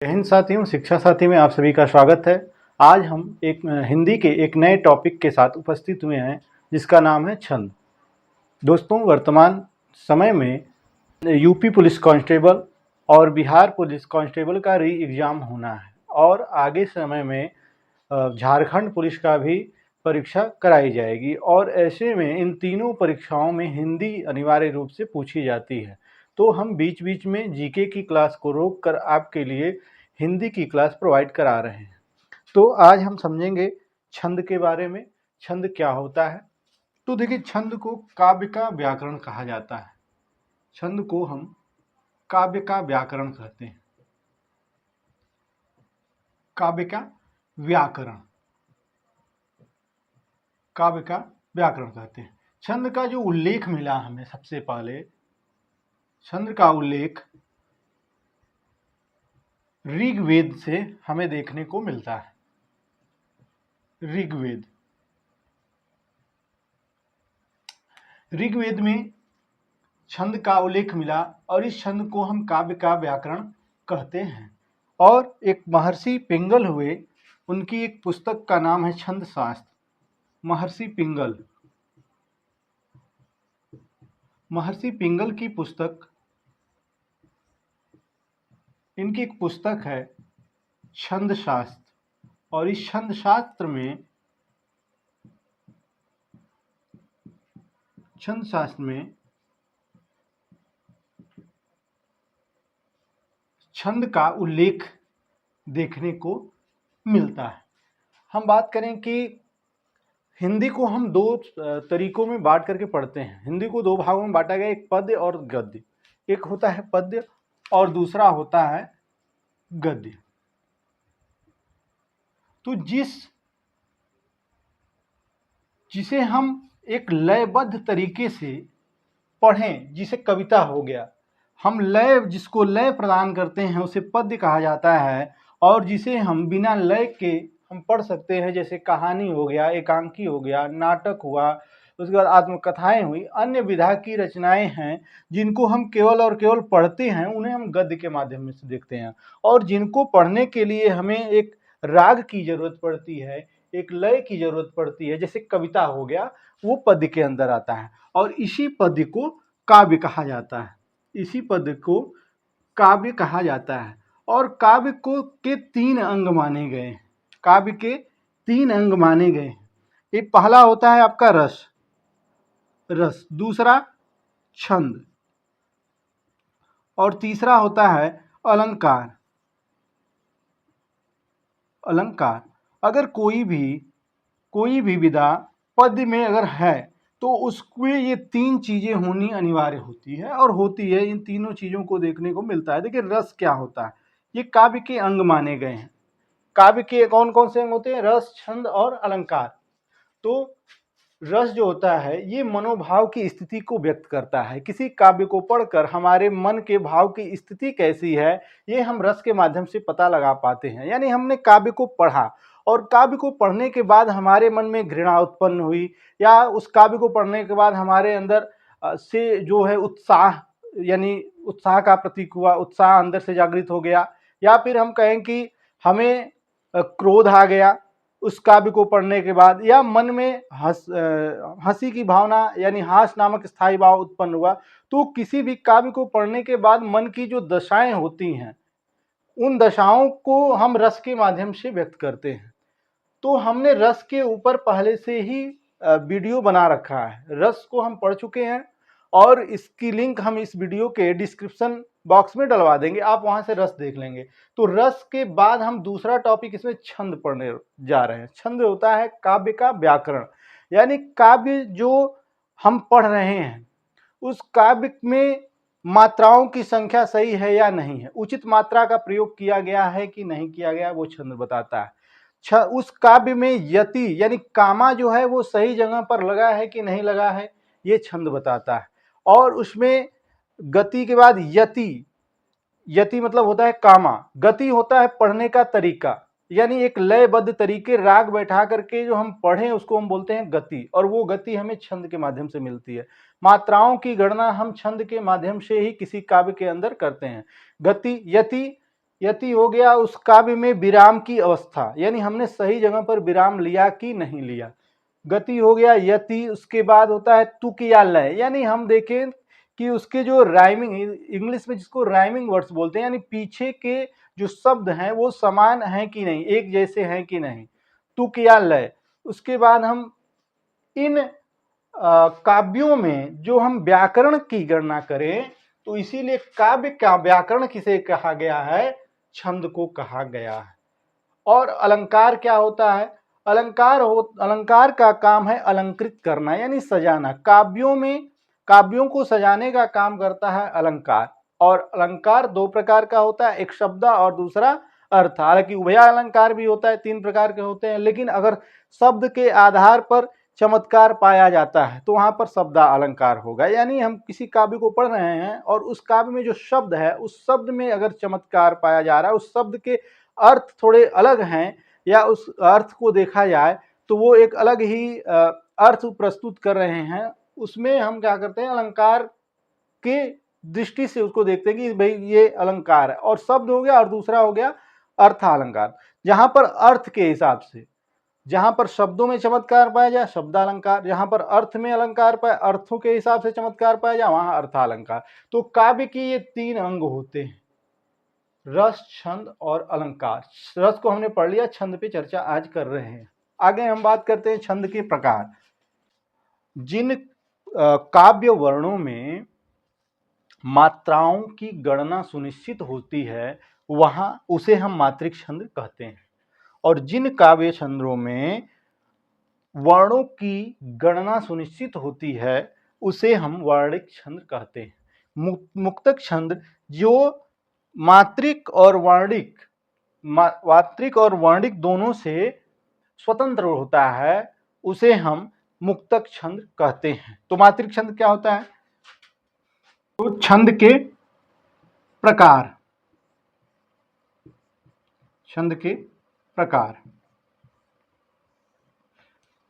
जय हिंद साथियों, शिक्षा साथी में आप सभी का स्वागत है। आज हम एक हिंदी के एक नए टॉपिक के साथ उपस्थित हुए हैं जिसका नाम है छंद। दोस्तों, वर्तमान समय में यूपी पुलिस कांस्टेबल और बिहार पुलिस कांस्टेबल का री एग्ज़ाम होना है और आगे समय में झारखंड पुलिस का भी परीक्षा कराई जाएगी और ऐसे में इन तीनों परीक्षाओं में हिंदी अनिवार्य रूप से पूछी जाती है। तो हम बीच-बीच में जीके की क्लास को रोक कर आपके लिए हिंदी की क्लास प्रोवाइड करा रहे हैं। तो आज हम समझेंगे छंद के बारे में। छंद क्या होता है? तो देखिए, छंद को काव्य का व्याकरण कहा जाता है। छंद को हम काव्य का व्याकरण कहते हैं। काव्य का व्याकरण, काव्य का व्याकरण कहते हैं। छंद का जो उल्लेख मिला हमें, सबसे पहले छंद का उल्लेख ऋग्वेद से हमें देखने को मिलता है। ऋग्वेद में छंद का उल्लेख मिला और इस छंद को हम काव्य का व्याकरण कहते हैं। और एक महर्षि पिंगल हुए, उनकी एक पुस्तक का नाम है छंद शास्त्र। महर्षि पिंगल की पुस्तक, इनकी एक पुस्तक है छंद शास्त्र और इस छंद शास्त्र में छंद का उल्लेख देखने को मिलता है। हम बात करें कि हिंदी को हम दो तरीकों में बांट करके पढ़ते हैं। हिंदी को दो भागों में बांटा गया, एक पद्य और गद्य। एक होता है पद्य और दूसरा होता है गद्य। तो जिसे हम एक लयबद्ध तरीके से पढ़ें, जिसे कविता हो गया, हम जिसको लय प्रदान करते हैं उसे पद्य कहा जाता है। और जिसे हम बिना लय के हम पढ़ सकते हैं, जैसे कहानी हो गया, एकांकी हो गया, नाटक हुआ, उसके बाद आत्मकथाएं हुई, अन्य विधा की रचनाएं हैं जिनको हम केवल और केवल पढ़ते हैं, उन्हें हम गद्य के माध्यम से देखते हैं। और जिनको पढ़ने के लिए हमें एक राग की जरूरत पड़ती है, एक लय की जरूरत पड़ती है, जैसे कविता हो गया, वो पद्य के अंदर आता है। और इसी पद्य को काव्य कहा जाता है। इसी पद्य को काव्य कहा जाता है। और काव्य को के तीन अंग माने गए हैं। काव्य के तीन अंग माने गए हैं। एक पहला होता है आपका रस, दूसरा छंद और तीसरा होता है अलंकार। अगर कोई भी विधा पद्य में अगर है तो उसमें ये तीन चीजें होनी अनिवार्य होती है और होती है। इन तीनों चीजों को देखने को मिलता है। देखिए, रस क्या होता है? ये काव्य के अंग माने गए हैं। काव्य के कौन कौन से अंग होते हैं? रस, छंद और अलंकार। तो रस जो होता है, ये मनोभाव की स्थिति को व्यक्त करता है। किसी काव्य को पढ़कर हमारे मन के भाव की स्थिति कैसी है, ये हम रस के माध्यम से पता लगा पाते हैं। यानी हमने काव्य को पढ़ा और काव्य को पढ़ने के बाद हमारे मन में घृणा उत्पन्न हुई, या उस काव्य को पढ़ने के बाद हमारे अंदर से जो है उत्साह, यानी उत्साह का प्रतीक हुआ, उत्साह अंदर से जागृत हो गया। या फिर हम कहें कि हमें क्रोध आ गया उस काव्य को पढ़ने के बाद, या मन में हंसी की भावना यानी हास नामक स्थायी भाव उत्पन्न हुआ। तो किसी भी काव्य को पढ़ने के बाद मन की जो दशाएं होती हैं, उन दशाओं को हम रस के माध्यम से व्यक्त करते हैं। तो हमने रस के ऊपर पहले से ही वीडियो बना रखा है। रस को हम पढ़ चुके हैं और इसकी लिंक हम इस वीडियो के डिस्क्रिप्शन बॉक्स में डलवा देंगे, आप वहां से रस देख लेंगे। तो रस के बाद हम दूसरा टॉपिक इसमें छंद पढ़ने जा रहे हैं। छंद होता है काव्य का व्याकरण, यानी काव्य जो हम पढ़ रहे हैं उस काव्य में मात्राओं की संख्या सही है या नहीं है, उचित मात्रा का प्रयोग किया गया है कि नहीं किया गया, वो छंद बताता है। उस काव्य में यति यानी कामा जो है वो सही जगह पर लगा है कि नहीं लगा है, ये छंद बताता है। और उसमें गति के बाद यति मतलब होता है कामा, गति होता है पढ़ने का तरीका, यानी एक लयबद्ध तरीके राग बैठा करके जो हम पढ़ें उसको हम बोलते हैं गति, और वो गति हमें छंद के माध्यम से मिलती है। मात्राओं की गणना हम छंद के माध्यम से ही किसी काव्य के अंदर करते हैं। गति, यति, यति हो गया उस काव्य में विराम की अवस्था, यानी हमने सही जगह पर विराम लिया कि नहीं लिया। गति हो गया यति, उसके बाद होता है तुक या लय, यानी हम देखें कि उसके जो राइमिंग, इंग्लिश में जिसको राइमिंग वर्ड्स बोलते हैं, यानी पीछे के जो शब्द हैं वो समान हैं कि नहीं, एक जैसे हैं कि नहीं, तुक या लय। उसके बाद हम इन काव्यों में जो हम व्याकरण की गणना करें, तो इसीलिए काव्य का व्याकरण किसे कहा गया है, छंद को कहा गया है। और अलंकार क्या होता है, अलंकार का काम है अलंकृत करना, यानी सजाना। काव्यों को सजाने का काम करता है अलंकार। और अलंकार दो प्रकार का होता है, एक शब्द और दूसरा अर्थ। हालांकि उभया अलंकार भी होता है, 3 प्रकार के होते हैं, लेकिन अगर शब्द के आधार पर चमत्कार पाया जाता है तो वहां पर शब्द अलंकार होगा। यानी हम किसी काव्य को पढ़ रहे हैं और उस काव्य में जो शब्द है, उस शब्द में अगर चमत्कार पाया जा रहा है, उस शब्द के अर्थ थोड़े अलग हैं, या उस अर्थ को देखा जाए तो वो एक अलग ही अर्थ प्रस्तुत कर रहे हैं, उसमें हम क्या करते हैं, अलंकार के दृष्टि से उसको देखते हैं कि भाई ये अलंकार है। और शब्द हो गया और दूसरा हो गया अर्थालंकार, जहां पर अर्थ के हिसाब से, जहां पर शब्दों में चमत्कार पाया जाए शब्दालंकार, जहां पर अर्थ में अलंकार पाए, अर्थों के हिसाब से चमत्कार पाया जाए वहां अर्थालंकार। तो काव्य की ये 3 अंग होते हैं, रस, छंद और अलंकार। रस को हमने पढ़ लिया, छंद पे चर्चा आज कर रहे हैं। आगे हम बात करते हैं छंद के प्रकार। जिन काव्य वर्णों में मात्राओं की गणना सुनिश्चित होती है वहां उसे हम मात्रिक छंद कहते हैं। और जिन काव्य छंदों में वर्णों की गणना सुनिश्चित होती है उसे हम वर्णिक छंद कहते हैं। मुक्तक छंद जो मात्रिक और वर्णिक दोनों से स्वतंत्र होता है उसे हम मुक्तक छंद कहते हैं। तो मात्रिक छंद क्या होता है, तो छंद के प्रकार, छंद के प्रकार।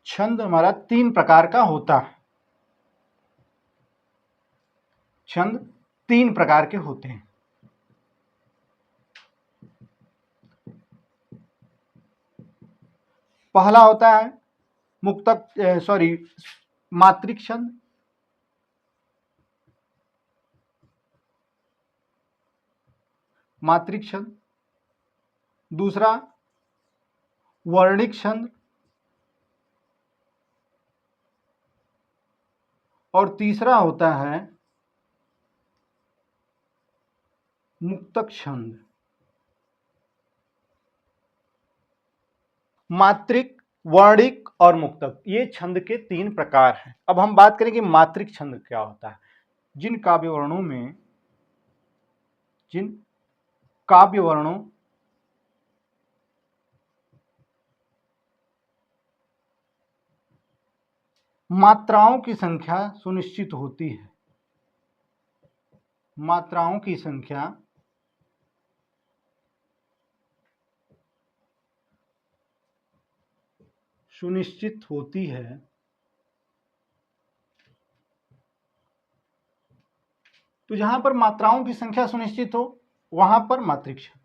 छंद हमारा 3 प्रकार का होता है, छंद 3 प्रकार के होते हैं। पहला होता है मात्रिक छंद, मात्रिक छंद। दूसरा वर्णिक छंद, और तीसरा होता है मुक्तक छंद। मात्रिक, वर्णिक और मुक्तक, ये छंद के 3 प्रकार हैं। अब हम बात करें कि मात्रिक छंद क्या होता है। जिन काव्य वर्णों मात्राओं की संख्या सुनिश्चित होती है, मात्राओं की संख्या सुनिश्चित होती है, तो जहां पर मात्राओं की संख्या सुनिश्चित हो वहां पर मात्रिक छंद।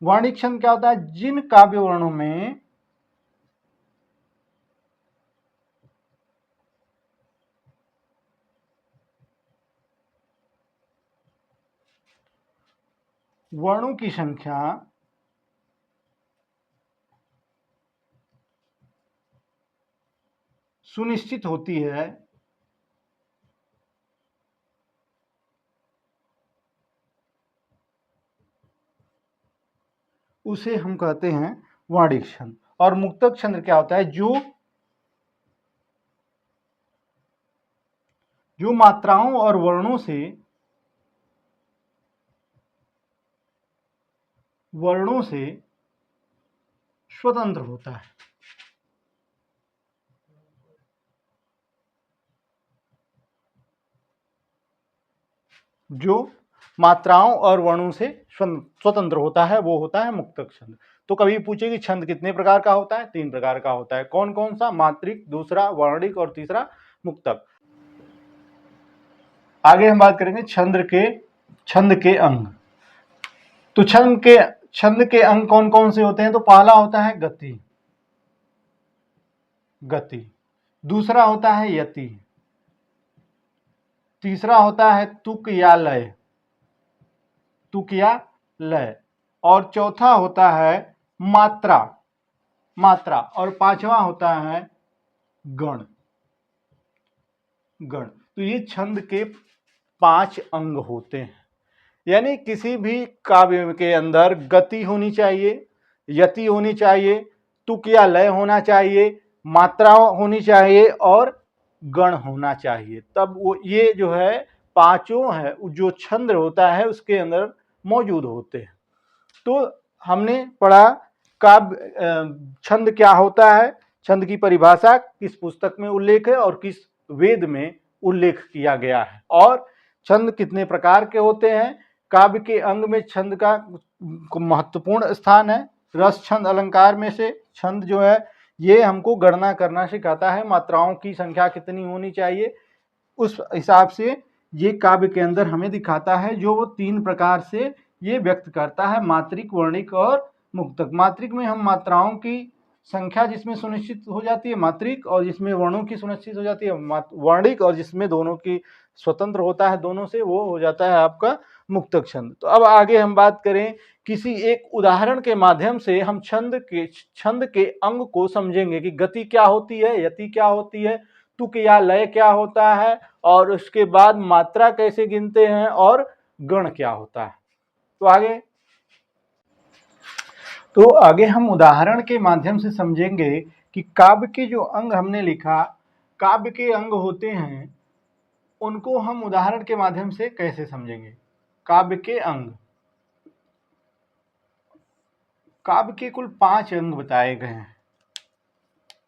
वर्णिक छंद क्या होता है, जिन काव्य वर्णों में वर्णों की संख्या सुनिश्चित होती है उसे हम कहते हैं वर्णिक छंद। और मुक्तक छंद क्या होता है, जो मात्राओं और वर्णों से स्वतंत्र होता है, जो मात्राओं और वर्णों से स्वतंत्र होता है वो होता है मुक्तक छंद। तो कभी पूछे कि छंद कितने प्रकार का होता है, 3 प्रकार का होता है। कौन कौन सा, मात्रिक, दूसरा वर्णिक और तीसरा मुक्तक। आगे हम बात करेंगे छंद के अंग। तो छंद के अंग कौन कौन से होते हैं? तो पहला होता है गति, गति, दूसरा होता है यति, तीसरा होता है तुक या लय, तुक या लय, और चौथा होता है मात्रा, मात्रा, और पांचवा होता है गण, गण। तो ये छंद के 5 अंग होते हैं। यानी किसी भी काव्य के अंदर गति होनी चाहिए, यति होनी चाहिए, तुक या लय होना चाहिए, मात्रा होनी चाहिए और गण होना चाहिए, तब वो ये जो है पांचों है जो छंद होता है उसके अंदर मौजूद होते हैं। तो हमने पढ़ा काव्य छंद क्या होता है, छंद की परिभाषा किस पुस्तक में उल्लेख है और किस वेद में उल्लेख किया गया है, और छंद कितने प्रकार के होते हैं। काव्य के अंग में छंद का महत्वपूर्ण स्थान है। रस छंद अलंकार में से छंद जो है ये हमको गणना करना सिखाता है, मात्राओं की संख्या कितनी होनी चाहिए उस हिसाब से ये काव्य के अंदर हमें दिखाता है, जो वो 3 प्रकार से ये व्यक्त करता है, मात्रिक, वर्णिक और मुक्तक। मात्रिक में हम मात्राओं की संख्या जिसमें सुनिश्चित हो जाती है मात्रिक, और जिसमें वर्णों की सुनिश्चित हो जाती है वर्णिक, और जिसमें दोनों की स्वतंत्र होता है दोनों से, वो हो जाता है आपका मुक्तक छंद। तो अब आगे हम बात करें किसी एक उदाहरण के माध्यम से हम छंद के अंग को समझेंगे कि गति क्या होती है, यति क्या होती है, तुक या लय क्या होता है, और उसके बाद मात्रा कैसे गिनते हैं, और गण क्या होता है। तो आगे हम उदाहरण के माध्यम से समझेंगे कि काव्य के जो अंग हमने लिखा, काव्य के अंग होते हैं, उनको हम उदाहरण के माध्यम से कैसे समझेंगे। काव्य के अंग, काव्य के कुल 5 अंग बताए गए हैं।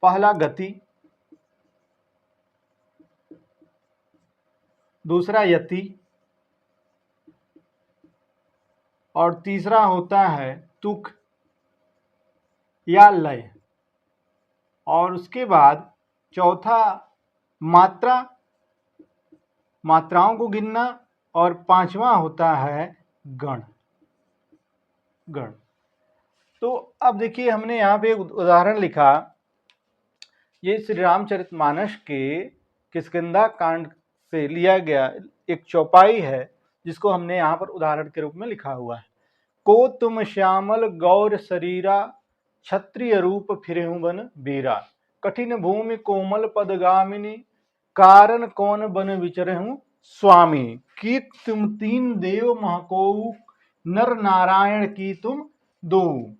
पहला गति, दूसरा यति, और तीसरा होता है तुक या लय, और उसके बाद चौथा मात्रा, मात्राओं को गिनना, और पांचवा होता है गण, गण। तो अब देखिए हमने यहाँ पे उदाहरण लिखा, ये श्री रामचरितमानस के किष्किंधा कांड से लिया गया एक चौपाई है, जिसको हमने यहाँ पर उदाहरण के रूप में लिखा हुआ है। को तुम श्यामल गौर शरीरा, क्षत्रिय रूप फिरेहु बन बीरा, कठिन भूमि कोमल पदगामिनी, कारण कौन बन विचरहु स्वामी, की तुम 3 देव महकोऊ, नर नारायण की तुम 2,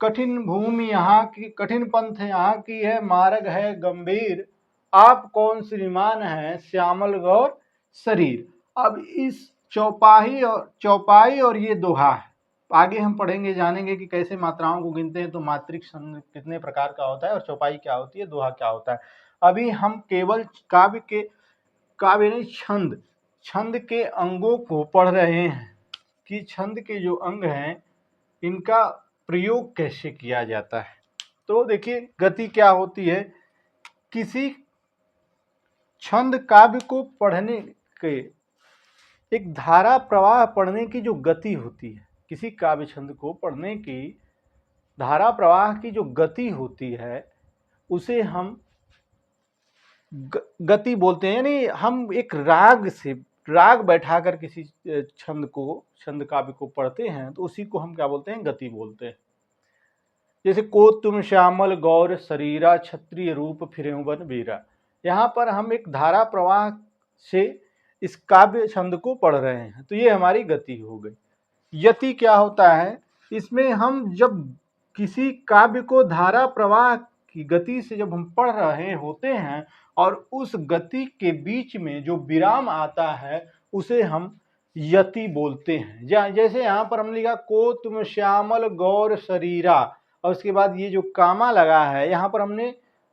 कठिन भूमि यहाँ की, कठिन पंथ यहाँ की है, मार्ग है गंभीर, आप कौन श्रीमान है श्यामल गौर शरीर। अब इस चौपाई और ये दोहा है। आगे हम पढ़ेंगे, जानेंगे कि कैसे मात्राओं को गिनते हैं, तो मात्रिक छंद कितने प्रकार का होता है, और चौपाई क्या होती है, दोहा क्या होता है। अभी हम केवल काव्य नहीं, छंद के अंगों को पढ़ रहे हैं कि छंद के जो अंग हैं इनका प्रयोग कैसे किया जाता है। तो देखिए गति क्या होती है, किसी छंद काव्य को पढ़ने के एक धारा प्रवाह पढ़ने की जो गति होती है, किसी काव्य छंद को पढ़ने की धारा प्रवाह की जो गति होती है उसे हम गति बोलते हैं। यानी हम एक राग बैठाकर किसी छंद काव्य को पढ़ते हैं तो उसी को हम क्या बोलते हैं, गति बोलते हैं। जैसे को तुम श्यामल गौर शरीरा, क्षत्रिय रूप फिरेहु बन बीरा, यहाँ पर हम एक धारा प्रवाह से इस काव्य छंद को पढ़ रहे हैं, तो ये हमारी गति हो गई। यति क्या होता है, इसमें हम जब किसी काव्य को धारा प्रवाह की गति से जब हम पढ़ रहे होते हैं और उस गति के बीच में जो विराम आता है उसे हम यति बोलते हैं। जैसे यहाँ पर हमने लिखा को तुम श्यामल गौर शरीरा, और उसके बाद ये जो कामा लगा है यहाँ पर हमने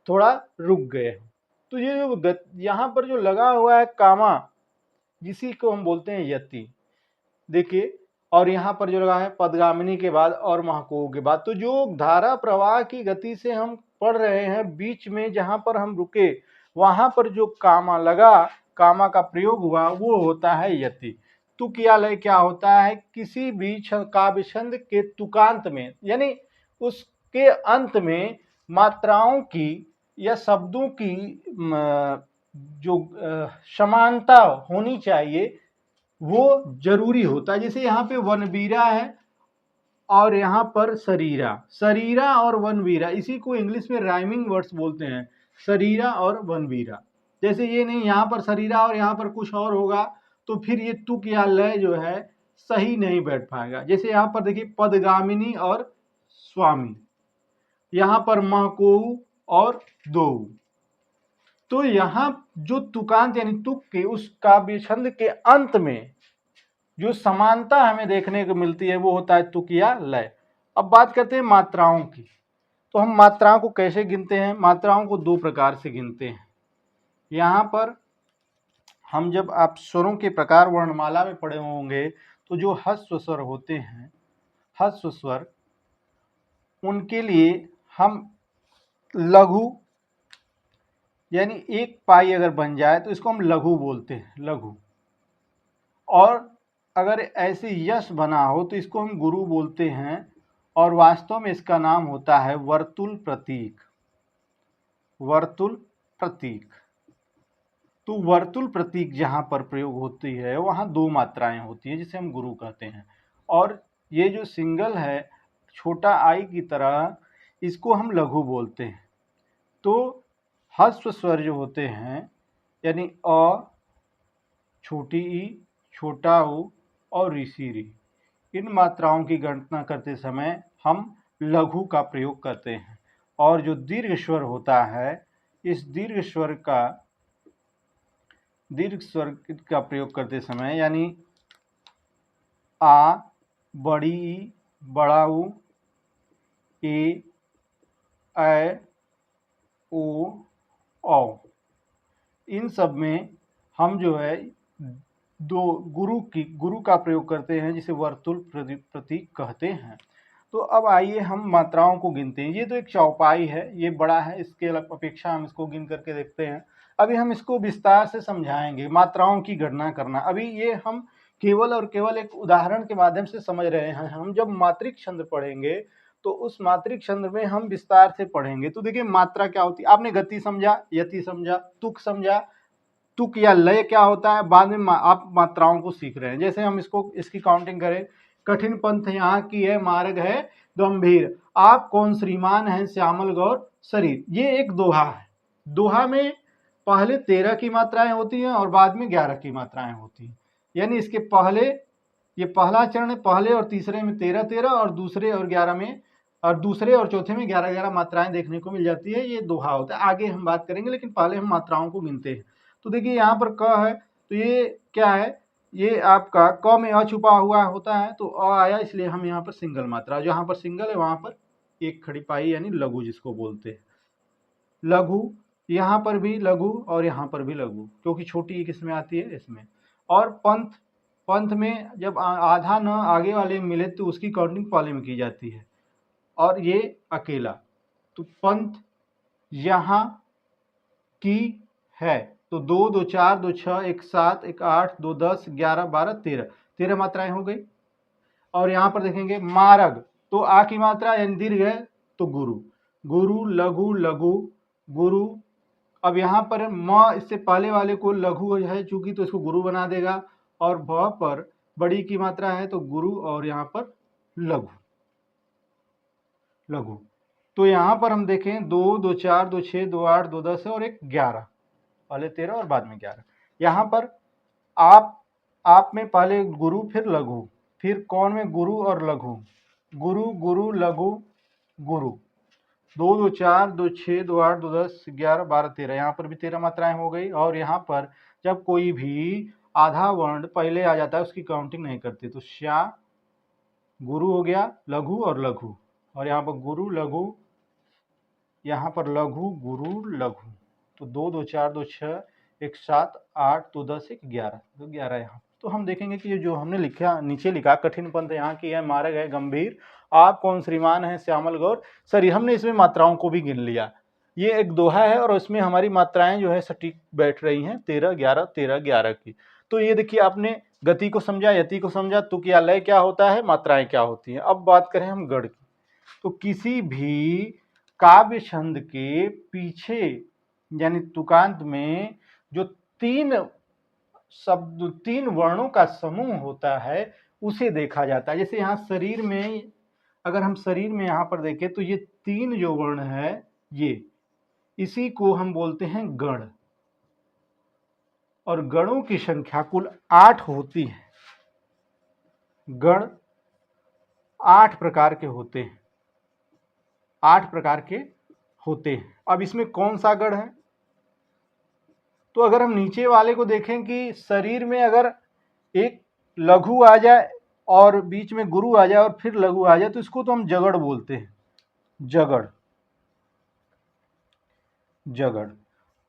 थोड़ा रुक गए, तो ये जो यहाँ पर जो लगा हुआ है कामा, जिसी को हम बोलते हैं यति। देखिए, और यहाँ पर जो लगा है पदगामिनी के बाद और महको के बाद, तो जो धारा प्रवाह की गति से हम पढ़ रहे हैं, बीच में जहाँ पर हम रुके वहां पर जो कामा लगा, कामा का प्रयोग हुआ, वो होता है यति। तुक या लय क्या होता है? किसी भी काव्य छंद के तुकांत में, यानी उसके अंत में मात्राओं की या शब्दों की जो समानता होनी चाहिए वो जरूरी होता है। जैसे यहाँ पे वनवीरा है और यहाँ पर शरीरा, शरीरा और वनवीरा, इसी को इंग्लिश में राइमिंग वर्ड्स बोलते हैं, शरीरा और वनवीरा। जैसे ये नहीं यहाँ पर शरीरा और यहाँ पर कुछ और होगा तो फिर ये तुक या लय जो है सही नहीं बैठ पाएगा। जैसे यहाँ पर देखिए पदगामिनी और स्वामी, यहाँ पर महकोऊ और दो। तो यहाँ जो तुकांत यानी तुक के उस काव्य छंद के अंत में जो समानता हमें देखने को मिलती है वो होता है तुक या लय। अब बात करते हैं मात्राओं की। तो हम मात्राओं को कैसे गिनते हैं? मात्राओं को दो प्रकार से गिनते हैं। यहाँ पर हम जब आप स्वरों के प्रकार वर्णमाला में पढ़े होंगे तो जो ह्रस्व स्वर होते हैं, ह्रस्व स्वर, उनके लिए हम लघु यानी एक पाई अगर बन जाए तो इसको हम लघु बोलते हैं, लघु। और अगर ऐसे यश बना हो तो इसको हम गुरु बोलते हैं और वास्तव में इसका नाम होता है वर्तुल प्रतीक, वर्तुल प्रतीक। तो वर्तुल प्रतीक जहाँ पर प्रयोग होती है वहाँ दो मात्राएं होती है जिसे हम गुरु कहते हैं। और ये जो सिंगल है छोटा आई की तरह, इसको हम लघु बोलते हैं। तो ह्रस्व स्वर जो होते हैं यानी अ, छोटी ई, छोटा ऊ और ऋषि री, इन मात्राओं की गणना करते समय हम लघु का प्रयोग करते हैं। और जो दीर्घ स्वर होता है, इस दीर्घ स्वर का प्रयोग करते समय यानी आ, बड़ी ई, बड़ा ऊ, ए, ऐ, ओ, औ, इन सब में हम जो है दो गुरु का प्रयोग करते हैं जिसे वर्तुल प्रतीक कहते हैं। तो अब आइए हम मात्राओं को गिनते हैं। ये तो एक चौपाई है, ये बड़ा है, इसके अपेक्षा हम इसको गिन करके देखते हैं। अभी हम इसको विस्तार से समझाएंगे मात्राओं की गणना करना। अभी ये हम केवल और केवल एक उदाहरण के माध्यम से समझ रहे हैं। हम जब मात्रिक छंद पढ़ेंगे तो उस मात्रिक छंद में हम विस्तार से पढ़ेंगे। तो देखिए मात्रा क्या होती है, आपने गति समझा, यति समझा, तुक समझा, तुक या लय क्या होता है, बाद में आप मात्राओं को सीख रहे हैं। जैसे हम इसकी काउंटिंग करें, कठिन पंथ यहाँ की है, मार्ग है गंभीर, आप कौन श्रीमान हैं श्यामल गौर शरीर। ये एक दोहा है। दोहा में पहले 13 की मात्राएं होती हैं और बाद में 11 की मात्राएं होती हैं। यानी इसके पहले, ये पहला चरण है, पहले और तीसरे में 13-13 और दूसरे और 11 में, और दूसरे और चौथे में 11-11 मात्राएं देखने को मिल जाती है। ये दोहा होता है, आगे हम बात करेंगे, लेकिन पहले हम मात्राओं को गिनते हैं। तो देखिए यहाँ पर क है तो ये क्या है, ये आपका क में अ छुपा हुआ होता है तो अ आया, इसलिए हम यहाँ पर सिंगल मात्रा, जहाँ पर सिंगल है वहाँ पर एक खड़ी पाई यानी लघु जिसको बोलते हैं। लघु, यहाँ पर भी लघु और यहाँ पर भी लघु, क्योंकि छोटी एक इसमें आती है इसमें। और पंथ में जब आधा न आगे वाले मिले तो उसकी काउंटिंग पहले में की जाती है। और ये अकेला, तो पंथ यहाँ की है तो 2, 2, 4, 2, 6, 1, 7, 1, 8, 2, 10, 11, 12, 13 मात्राएं हो गई। और यहाँ पर देखेंगे मार्ग, तो आ की मात्रा यानी दीर्घ है तो गुरु, गुरु लघु लघु गुरु। अब यहाँ पर म इससे पहले वाले को लघु है चूंकि तो इसको गुरु बना देगा, और भ पर बड़ी की मात्रा है तो गुरु, और यहाँ पर लघु लघु। तो यहाँ पर हम देखें 2, 2, 4, 2, 6, 2, 8, 2, 10 और एक 11, पहले 13 और बाद में 11। यहाँ पर आप में पहले गुरु फिर लघु, फिर कौन में गुरु और लघु, गुरु गुरु लघु गुरु। 2, 2, 4, 2, 6, 2, 8, 2, 10, 11, 12, 13, यहाँ पर भी 13 मात्राएं हो गई। और यहाँ पर जब कोई भी आधा वर्ण पहले आ जाता है उसकी काउंटिंग नहीं करते, तो श्या गुरु हो गया, लघु और लघु, और यहाँ पर गुरु लघु, यहाँ पर लघु गुरु लघु। तो 2, 2, 4, 2, 6, 1, 7, 8, 2, 10, 1, 11, तो 11 यहाँ। तो हम देखेंगे कि जो हमने लिखा नीचे लिखा कठिन पंथ यहाँ की है, मार्ग है गंभीर, आप कौन श्रीमान है श्यामल गौर शरीर, हमने इसमें मात्राओं को भी गिन लिया। ये एक दोहा है और इसमें हमारी मात्राएं जो है सटीक बैठ रही हैं 13, 11, 13, 11 की। तो ये देखिए आपने गति को समझा, यति को समझा, तुक या लय क्या होता है, मात्राएं क्या होती हैं। अब बात करें हम गढ़ की, तो किसी भी काव्य छंद के पीछे यानी तुकांत में जो तीन शब्द, तीन वर्णों का समूह होता है उसे देखा जाता है। जैसे यहाँ शरीर में, अगर हम शरीर में यहाँ पर देखें तो ये तीन जो वर्ण है, ये इसी को हम बोलते हैं गण, और गणों की संख्या कुल 8 होती है। गण 8 प्रकार के होते हैं, 8 प्रकार के होते हैं। अब इसमें कौन सा गण है, तो अगर हम नीचे वाले को देखें कि शरीर में अगर एक लघु आ जाए और बीच में गुरु आ जाए और फिर लघु आ जाए तो इसको तो हम जगड़ बोलते हैं, जगड़, जगड़।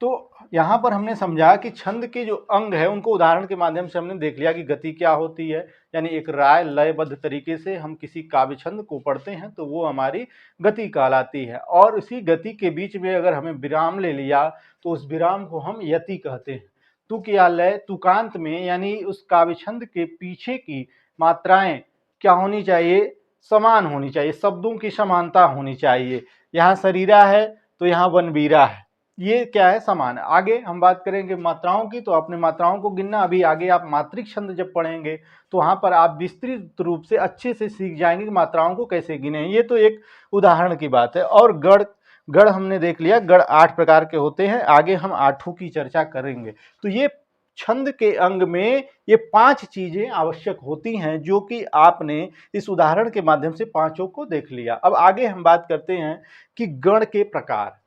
तो यहाँ पर हमने समझा कि छंद के जो अंग है उनको उदाहरण के माध्यम से हमने देख लिया कि गति क्या होती है, यानी एक राय लयबद्ध तरीके से हम किसी काव्य छंद को पढ़ते हैं तो वो हमारी गति कहलाती है। और उसी गति के बीच में अगर हमें विराम ले लिया तो उस विराम को हम यति कहते हैं। तुक या लय, तुकांत में यानी उस काव्य छंद के पीछे की मात्राएं क्या होनी चाहिए, समान होनी चाहिए, शब्दों की समानता होनी चाहिए। यहाँ शरीरा है तो यहाँ वनवीरा है, ये क्या है, समान है। आगे हम बात करेंगे मात्राओं की, तो अपने मात्राओं को गिनना। अभी आगे आप मात्रिक छंद जब पढ़ेंगे तो वहां पर आप विस्तृत रूप से अच्छे से सीख जाएंगे कि मात्राओं को कैसे गिने। ये तो एक उदाहरण की बात है। और गढ़, गढ़ हमने देख लिया, गढ़ 8 प्रकार के होते हैं। आगे हम 8 की चर्चा करेंगे। तो ये छंद के अंग में ये 5 चीजें आवश्यक होती हैं जो कि आपने इस उदाहरण के माध्यम से 5 को देख लिया। अब आगे हम बात करते हैं कि गण के प्रकार।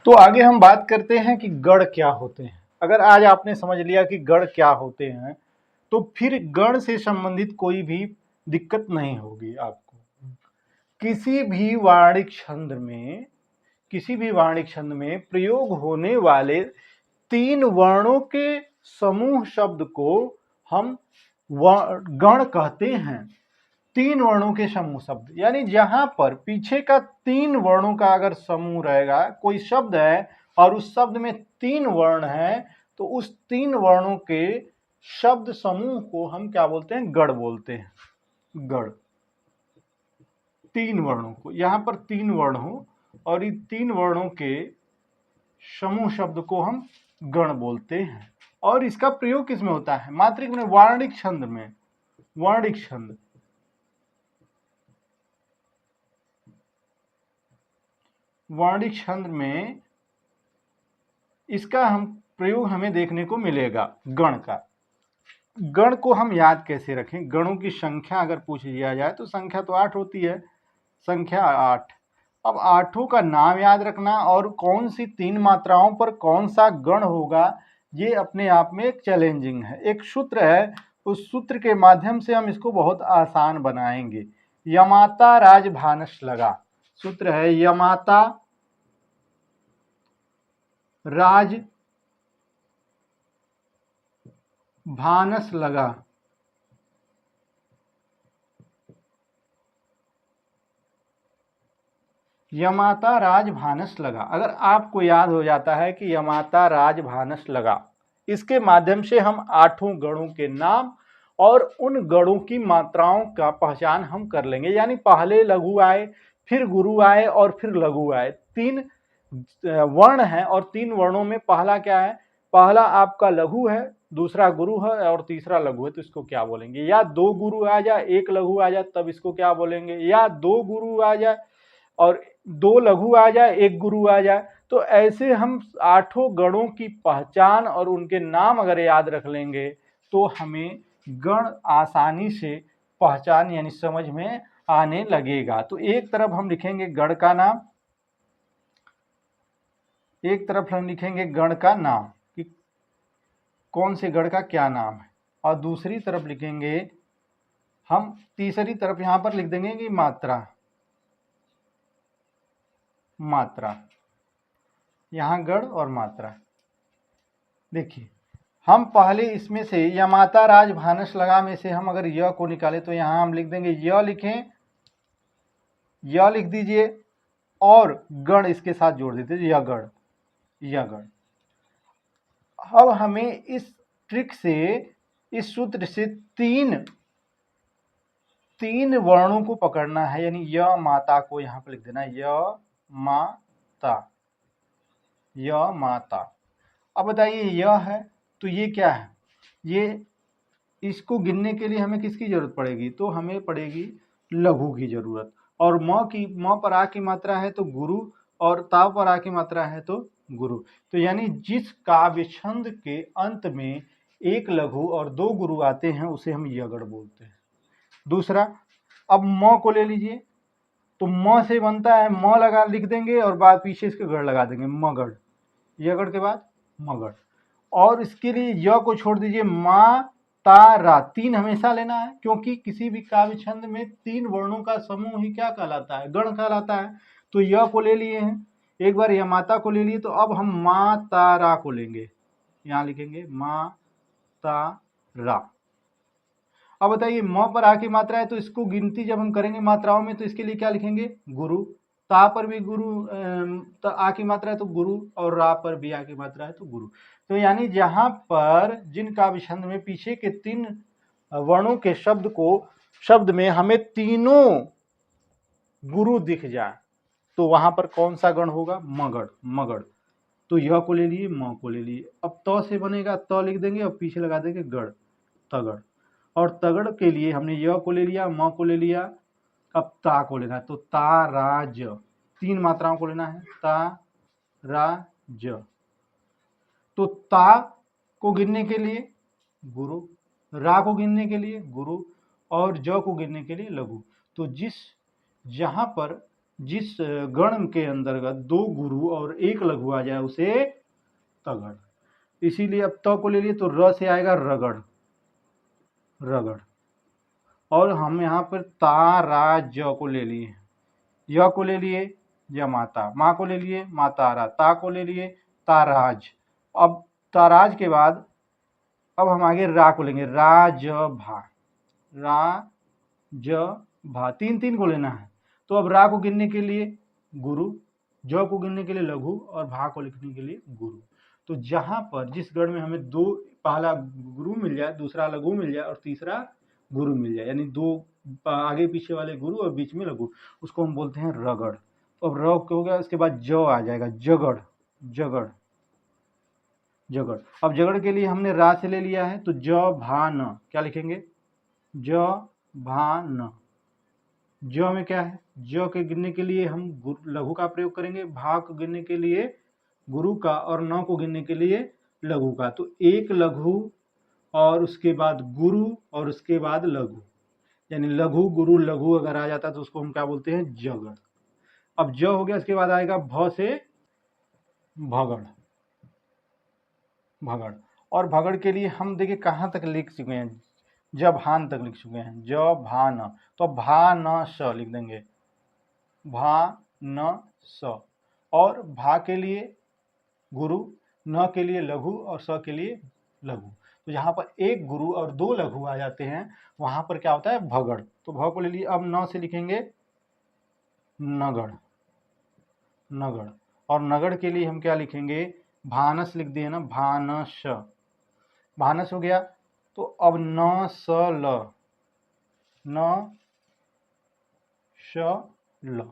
तो आगे हम बात करते हैं कि गण क्या होते हैं। अगर आज आपने समझ लिया कि गण क्या होते हैं तो फिर गण से संबंधित कोई भी दिक्कत नहीं होगी आपको। किसी भी वार्णिक छंद में, किसी भी वार्णिक छंद में प्रयोग होने वाले 3 वर्णों के समूह शब्द को हम गण कहते हैं। 3 वर्णों के समूह शब्द, यानी जहां पर पीछे का 3 वर्णों का अगर समूह रहेगा, कोई शब्द है और उस शब्द में 3 वर्ण है तो उस 3 वर्णों के शब्द समूह को हम क्या बोलते हैं, गण बोलते हैं। गण 3 वर्णों को, यहां पर 3 वर्ण हो और इन 3 वर्णों के समूह शब्द को हम गण बोलते हैं। और इसका प्रयोग किसमें होता है, मात्रिक में, वार्णिक छंद में। वार्णिक छंद, वार्णिक छंद में इसका हम प्रयोग हमें देखने को मिलेगा, गण का। गण को हम याद कैसे रखें, गणों की संख्या अगर पूछ लिया जाए तो संख्या तो 8 होती है, संख्या 8। अब 8 का नाम याद रखना और कौन सी 3 मात्राओं पर कौन सा गण होगा, ये अपने आप में एक चैलेंजिंग है। एक सूत्र है, उस सूत्र के माध्यम से हम इसको बहुत आसान बनाएंगे। यमाता राज भानस लगा, सूत्र है यमाता राज भानस लगा। यमाता राज भानस लगा, अगर आपको याद हो जाता है कि यमाता राज भानस लगा, इसके माध्यम से हम 8 गणों के नाम और उन गणों की मात्राओं का पहचान हम कर लेंगे। यानी पहले लघु आए, फिर गुरु आए और फिर लघु आए। 3 वर्ण हैं और 3 वर्णों में पहला क्या है, पहला आपका लघु है, दूसरा गुरु है और तीसरा लघु है, तो इसको क्या बोलेंगे। या 2 गुरु आ जाए, 1 लघु आ जाए, तब इसको क्या बोलेंगे। या 2 गुरु आ जाए और 2 लघु आ जाए, 1 गुरु आ जाए। तो ऐसे हम 8 गणों की पहचान और उनके नाम अगर याद रख लेंगे तो हमें गण आसानी से पहचान यानी समझ में आने लगेगा। तो एक तरफ हम लिखेंगे गण का नाम, एक तरफ हम लिखेंगे गण का नाम कि कौन से गण का क्या नाम है, और दूसरी तरफ लिखेंगे हम, तीसरी तरफ यहां पर लिख देंगे कि मात्रा, मात्रा, यहां गण और मात्रा। देखिए हम पहले इसमें से यमाता राज भानस लगा में से हम अगर य को निकाले तो यहां हम लिख देंगे, य लिखें, य लिख दीजिए और गण इसके साथ जोड़ देते, यगण, यगण। अब हमें इस ट्रिक से इस सूत्र से तीन वर्णों को पकड़ना है, यानी य माता को यहाँ पर लिख देना, य माता, य माता। अब बताइए यह है तो ये क्या है, ये इसको गिनने के लिए हमें किसकी जरूरत पड़ेगी, तो हमें पड़ेगी लघु की जरूरत। और म पर आ की मात्रा है तो गुरु, और ता पर आ की मात्रा है तो गुरु। तो यानी जिस काव्य छंद के अंत में एक लघु और दो गुरु आते हैं उसे हम यगड़ बोलते हैं। दूसरा, अब म को ले लीजिए, तो म से बनता है, म लगा लिख देंगे और बाद पीछे इसके गढ़ लगा देंगे, मगढ़, यगड़ के बाद मगढ़। और इसके लिए य को छोड़ दीजिए, मा ता रा, तीन हमेशा लेना है, क्योंकि किसी भी काव्य छंद में तीन वर्णों का समूह ही क्या कहलाता है, गण कहलाता है। तो य को ले लिए हैं, एक बार य माता को ले लिए, तो अब हम मा ता रा को लेंगे, यहाँ लिखेंगे मा ता रा। अब बताइए म पर आ की मात्रा है तो इसको गिनती जब हम करेंगे मात्राओं में तो इसके लिए क्या लिखेंगे, गुरु। ता पर भी गुरु, आ की मात्रा है तो गुरु, और रा पर भी आ की मात्रा है तो गुरु। तो यानी जहां पर जिन काव्य छंद में पीछे के तीन वर्णों के शब्द में हमें तीनों गुरु दिख जाए तो वहां पर कौन सा गण होगा, मगढ़, मगढ़। तो यह को ले लिए, म को ले लिए। अब त से बनेगा, त लिख देंगे और पीछे लगा देंगे गढ़, तगड़। और तगड़ के लिए हमने य को ले लिया, म को ले लिया, अब ता को लेना है, तो ता रा ज, तीन मात्राओं को लेना है, ता रा ज। तो ता को गिनने के लिए गुरु, रा को गिनने के लिए गुरु, और ज को गिनने के लिए लघु। तो जहां पर जिस गण के अंतर्गत दो गुरु और एक लघु आ जाए उसे तगड़। इसीलिए अब त को ले लिए तो र से आएगा रगड़, रगड़। और हम यहाँ पर ता रा ज को ले लिए, य को ले लिए य माता, माँ को ले लिए मातारा, ता को ले लिए ताराज। अब ताराज के बाद अब हम आगे रा को लेंगे, रा ज भा, रा ज भा, तीन तीन को लेना है। तो अब रा को गिनने के लिए गुरु, ज को गिनने के लिए लघु, और भा को लिखने के लिए गुरु। तो जहां पर जिस गण में हमें दो, पहला गुरु मिल जाए, दूसरा लघु मिल जाए और तीसरा गुरु मिल जाए, यानी दो आगे पीछे वाले गुरु और बीच में लघु, उसको हम बोलते हैं रगड़। तो अब र हो गया, उसके बाद ज आ जाएगा, जगड़, जगड़, जगड़। अब जगड़ के लिए हमने रा से ले लिया है तो ज भा न, क्या लिखेंगे, ज भा न। ज में क्या है, ज के गिनने के लिए हम लघु का प्रयोग करेंगे, भा को गिनने के लिए गुरु का, और न को गिनने के लिए लघु का। तो एक लघु और उसके बाद गुरु और उसके बाद लघु, यानी लघु गुरु लघु अगर आ जाता तो उसको हम क्या बोलते हैं, जगड़। अब ज हो गया, इसके बाद आएगा भ से भगड़, भगड़। और भगड़ के लिए हम देखिए कहाँ तक लिख चुके हैं, जब भान तक लिख चुके हैं, ज भा न। तो भा न स लिख देंगे, भा न स। और भा के लिए गुरु, न के लिए लघु और स के लिए लघु। तो जहां पर एक गुरु और दो लघु आ जाते हैं वहां पर क्या होता है, भगड़। तो भ को ले लिए, अब न से लिखेंगे नगढ़, नगढ़। और नगढ़ के लिए हम क्या लिखेंगे, भानस लिख दिए ना, भानस, भानस हो गया। तो अब न स ल, न श ल,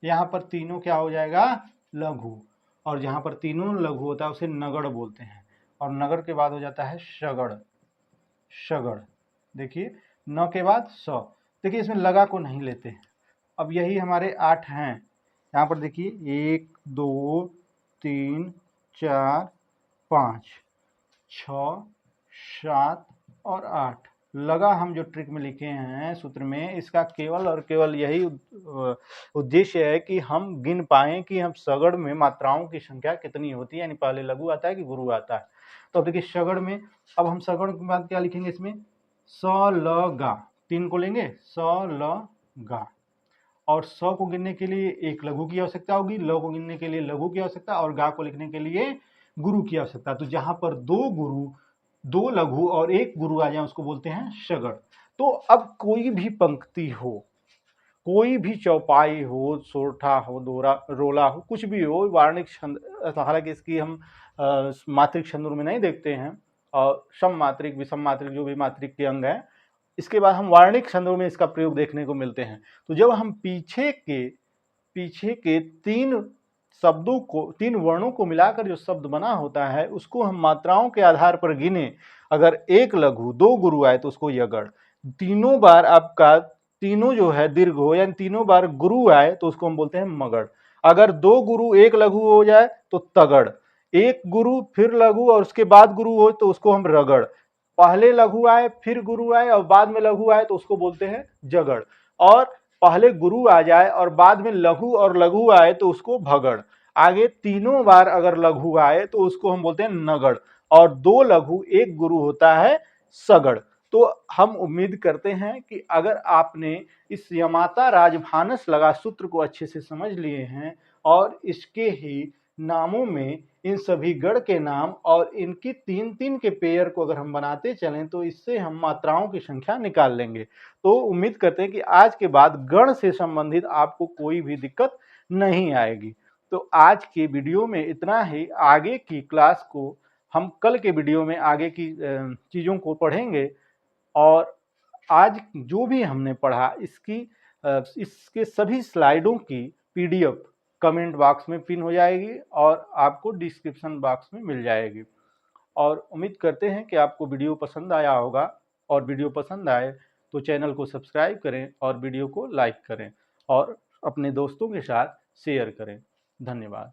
यहाँ पर तीनों क्या हो जाएगा, लघु। और जहाँ पर तीनों लघु होता है उसे नगढ़ बोलते हैं। और नगढ़ के बाद हो जाता है शगड़, शगड़। देखिए न के बाद स, देखिए इसमें लगा को नहीं लेते हैं। अब यही हमारे 8 हैं, यहाँ पर देखिए 1 2 3 4 5 6 7 और 8। लगा हम जो ट्रिक में लिखे हैं सूत्र में, इसका केवल और केवल यही उद्देश्य है कि हम गिन पाएं कि हम सगड़ में मात्राओं की संख्या कितनी होती है, यानी पहले लघु आता है कि गुरु आता है। तो अब देखिए सगड़ में, अब हम सगड़ के बाद क्या लिखेंगे, इसमें स ल गा, तीन को लेंगे, स ल गा। और स को गिनने के लिए एक लघु की आवश्यकता होगी, ल को गिनने के लिए लघु की आवश्यकता, और गा को लिखने के लिए गुरु की आवश्यकता। तो जहां पर दो गुरु, दो लघु और एक गुरु आ जाए उसको बोलते हैं शगड़। तो अब कोई भी पंक्ति हो, कोई भी चौपाई हो, सोरठा हो, दोरा रोला हो, कुछ भी हो, वार्णिक छंद, हालांकि इसकी हम मात्रिक छंदों में नहीं देखते हैं, और सम मात्रिक, विषम मात्रिक, जो भी मात्रिक के अंग हैं। इसके बाद हम वार्णिक छंदों में इसका प्रयोग देखने को मिलते हैं। तो जब हम पीछे के 3 शब्दों को, 3 वर्णों को मिलाकर जो शब्द बना होता है, उसको हम मात्राओं के आधार पर गिने। अगर 1 लघु 2 गुरु आए तो उसको यगड़, तीनों बार आपका तीनों जो है दीर्घ हो, यानी तीनों बार गुरु आए तो उसको हम बोलते हैं मगड़। अगर 2 गुरु 1 लघु हो जाए तो तगड़, 1 गुरु फिर लघु और उसके बाद गुरु हो तो उसको हम रगड़, पहले लघु आए फिर गुरु आए और बाद में लघु आए तो उसको बोलते हैं जगड़, और पहले गुरु आ जाए और बाद में लघु और लघु आए तो उसको भगड़। आगे तीनों बार अगर लघु आए तो उसको हम बोलते हैं नगड़, और 2 लघु 1 गुरु होता है सगड़। तो हम उम्मीद करते हैं कि अगर आपने इस यमाता राजभानस लगा सूत्र को अच्छे से समझ लिए हैं और इसके ही नामों में इन सभी गण के नाम और इनकी 3-3 के पेयर को अगर हम बनाते चलें तो इससे हम मात्राओं की संख्या निकाल लेंगे। तो उम्मीद करते हैं कि आज के बाद गण से संबंधित आपको कोई भी दिक्कत नहीं आएगी। तो आज के वीडियो में इतना ही। आगे की क्लास को हम कल के वीडियो में आगे की चीज़ों को पढ़ेंगे, और आज जो भी हमने पढ़ा इसके सभी स्लाइडों की पीडीएफ कमेंट बॉक्स में पिन हो जाएगी और आपको डिस्क्रिप्शन बॉक्स में मिल जाएगी। और उम्मीद करते हैं कि आपको वीडियो पसंद आया होगा, और वीडियो पसंद आए तो चैनल को सब्सक्राइब करें और वीडियो को लाइक करें और अपने दोस्तों के साथ शेयर करें। धन्यवाद।